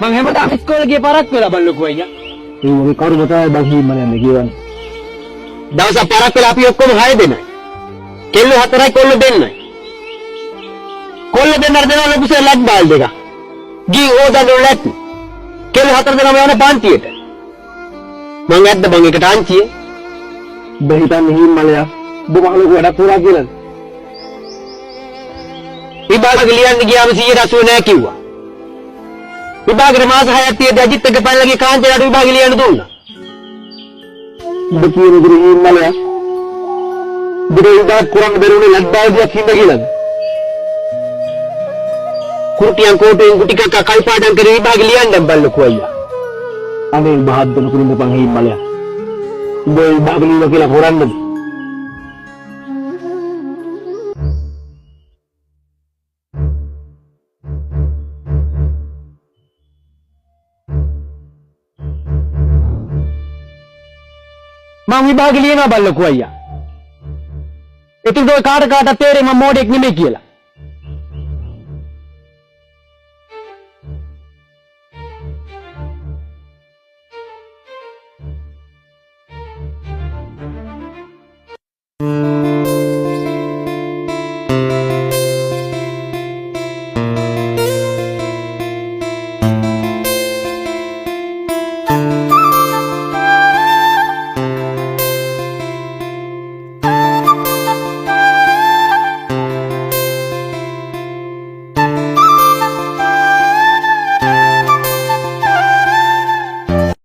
මං හැමදාම ඉස්කෝලේ ගිය පාරක් වෙලා බලලකෝ අයියා. ඒ වගේ කරුණ තමයි බං හිමල යන්නේ කියවන්නේ. දවසක් පාරක් වෙලා අපි ඔක්කොම 6 දෙනයි. කෙල්ල 4යි කොල්ල 2යි. කොල්ල 2 දෙනා ලොකුසේ ලැබ් බාල් දෙක. ගී ඕදන්න ලැබ්. කෙල්ල 4 දෙනාම යන පන්තියට. මං ඇද්ද බං එකට අංචියේ. බහිතන්නේ හිමලයා. දුමහලක වැඩක් පුරා කියලා. විභාග ලියන්න ගියාම 180 නෑ කිව්වා. විභාගෙට මාස 6ක් තියෙද්දි අජිත් එක පැනලා ගිය කාන්තාරට විභාග ලියන්න දුන්නා. උඹ කියන දේ හිමලයා. බුදුදා කුරන් බැරුනේ ලැබ්බාදියක් හින්දා කියලාද? කුටියන් කෝටෙන් ගුටි කක්ක කල්පාඩම් කරේ විභාග ලියන්න බැල්ලකෝ අයියා. අනේ බහද්දන කුරුඳ පන් හිමලයා. උඹ විභාග ලියනවා කියලා හොරන්නද? මම විභාග ලියනවා බල්ලකෝ අයියා. ඒකට ඔය කාට තේරෙයි මම මොඩෙක් නෙමෙයි කියලා.